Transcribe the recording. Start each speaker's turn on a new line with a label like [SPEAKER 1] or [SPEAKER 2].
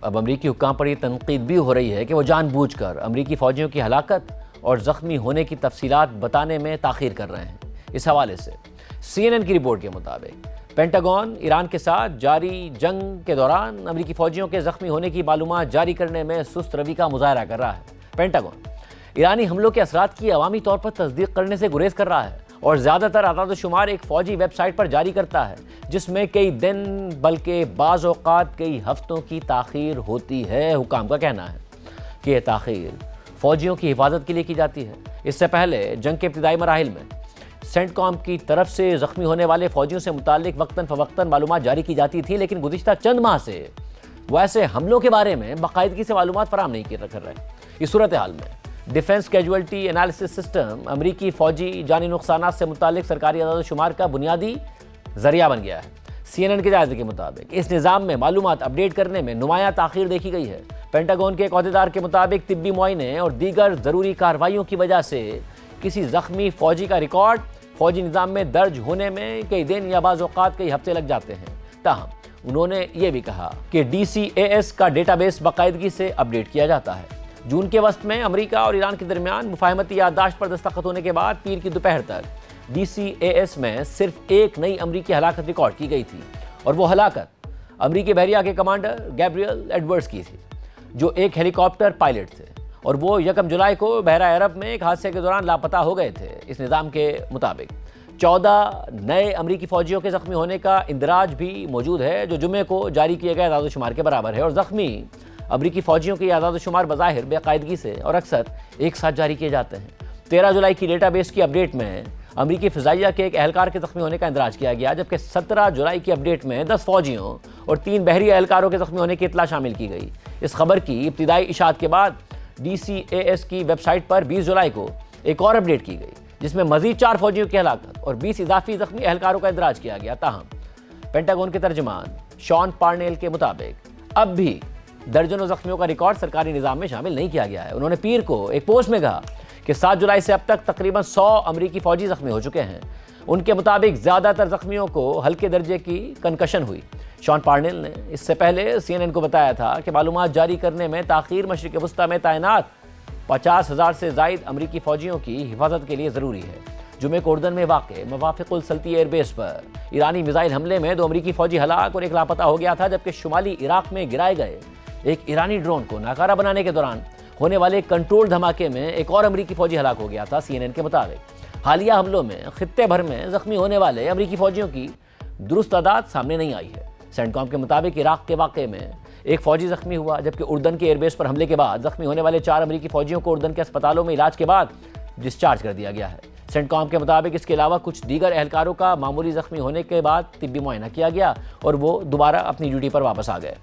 [SPEAKER 1] اب امریکی حکام پر یہ تنقید بھی ہو رہی ہے کہ وہ جان بوجھ کر امریکی فوجیوں کی ہلاکت اور زخمی ہونے کی تفصیلات بتانے میں تاخیر کر رہے ہیں۔ اس حوالے سے CNN کی رپورٹ کے مطابق پینٹاگون ایران کے ساتھ جاری جنگ کے دوران امریکی فوجیوں کے زخمی ہونے کی معلومات جاری کرنے میں سست روی کا مظاہرہ کر رہا ہے۔ پینٹاگون ایرانی حملوں کے اثرات کی عوامی طور پر تصدیق کرنے سے گریز کر رہا ہے اور زیادہ تر اعداد و شمار ایک فوجی ویب سائٹ پر جاری کرتا ہے، جس میں کئی دن بلکہ بعض اوقات کئی ہفتوں کی تاخیر ہوتی ہے۔ حکام کا کہنا ہے کہ یہ تاخیر فوجیوں کی حفاظت کے لیے کی جاتی ہے۔ اس سے پہلے جنگ کے ابتدائی مراحل میں سینٹ کام کی طرف سے زخمی ہونے والے فوجیوں سے متعلق وقتاً فوقتاً معلومات جاری کی جاتی تھی، لیکن گزشتہ چند ماہ سے وہ ایسے حملوں کے بارے میں باقاعدگی سے معلومات فراہم نہیں کر رہے۔ اس صورتحال میں ڈیفنس کیجوالٹی انالیسس سسٹم امریکی فوجی جانی نقصانات سے متعلق سرکاری اعداد و شمار کا بنیادی ذریعہ بن گیا ہے۔ CNN کے جائزے کے مطابق اس نظام میں معلومات اپڈیٹ کرنے میں نمایاں تاخیر دیکھی گئی ہے۔ پینٹاگون کے ایک عہدیدار کے مطابق طبی معائنے اور دیگر ضروری کارروائیوں کی وجہ سے کسی زخمی فوجی کا ریکارڈ فوجی نظام میں درج ہونے میں کئی دن یا بعض اوقات کئی ہفتے لگ جاتے ہیں۔ تاہم انہوں نے یہ بھی کہا کہ DCAS کا ڈیٹا بیس باقاعدگی سے اپڈیٹ کیا جاتا ہے۔ جون کے وسط میں امریکہ اور ایران کے درمیان مفاہمتی یادداشت پر دستخط ہونے کے بعد پیر کی دوپہر تک DCAS میں صرف ایک نئی امریکی ہلاکت ریکارڈ کی گئی تھی، اور وہ ہلاکت امریکی بحریہ کے کمانڈر گیبریل ایڈورڈز کی تھی، جو ایک ہیلی کاپٹر پائلٹ تھے، اور وہ 1 جولائی کو بحیرہ عرب میں ایک حادثے کے دوران لاپتہ ہو گئے تھے۔ اس نظام کے مطابق 14 نئے امریکی فوجیوں کے زخمی ہونے کا اندراج بھی موجود ہے، جو جمعے کو جاری کیے گئے اعداد و شمار کے برابر ہے، اور زخمی امریکی فوجیوں کے اعداد و شمار بظاہر بے قاعدگی سے اور اکثر ایک ساتھ جاری کیے جاتے ہیں۔ 13 جولائی کی ڈیٹا بیس کی اپڈیٹ میں امریکی فضائیہ کے ایک اہلکار کے زخمی ہونے کا اندراج کیا گیا، جبکہ 17 جولائی کی اپڈیٹ میں 10 فوجیوں اور 3 بحری اہلکاروں کے زخمی ہونے کی اطلاع شامل کی گئی۔ اس خبر کی ابتدائی اشاعت کے بعد DCAS کی ویب سائٹ پر 20 جولائی کو ایک اور اپڈیٹ کی گئی، جس میں مزید 4 فوجیوں کی ہلاکت اور 20 اضافی زخمی اہلکاروں کا اندراج کیا گیا۔ تاہم پینٹاگون کے ترجمان شان پارنیل کے مطابق اب بھی درجنوں زخمیوں کا ریکارڈ سرکاری نظام میں شامل نہیں کیا گیا ہے۔ انہوں نے پیر کو ایک پوسٹ میں کہا کہ 7 جولائی سے اب تک تقریباً 100 امریکی فوجی زخمی ہو چکے ہیں۔ ان کے مطابق زیادہ تر زخمیوں کو ہلکے درجے کی کنکشن ہوئی۔ شان پارنیل نے اس سے پہلے CNN کو بتایا تھا کہ معلومات جاری کرنے میں تاخیر مشرق وسطیٰ میں تعینات 50,000 سے زائد امریکی فوجیوں کی حفاظت کے لیے ضروری ہے۔ جمعے کو اردن میں واقع موافق السلطی ایئر بیس پر ایرانی میزائل حملے میں 2 امریکی فوجی ہلاک اور 1 لاپتہ ہو گیا تھا، جبکہ شمالی عراق میں گرائے گئے ایک ایرانی ڈرون کو ناکارہ بنانے کے دوران ہونے والے کنٹرول دھماکے میں ایک اور امریکی فوجی ہلاک ہو گیا تھا۔ CNN کے مطابق حالیہ حملوں میں خطے بھر میں زخمی ہونے والے امریکی فوجیوں کی درست تعداد سامنے نہیں آئی ہے۔ سینٹ کام کے مطابق عراق کے واقعے میں ایک فوجی زخمی ہوا، جبکہ اردن کے ایئر بیس پر حملے کے بعد زخمی ہونے والے 4 امریکی فوجیوں کو اردن کے اسپتالوں میں علاج کے بعد ڈسچارج کر دیا گیا ہے۔ سینٹ کام کے مطابق اس کے علاوہ کچھ دیگر اہلکاروں کا معمولی زخمی ہونے کے بعد طبی معائنہ کیا گیا اور وہ دوبارہ اپنی ڈیوٹی پر واپس آ گئے۔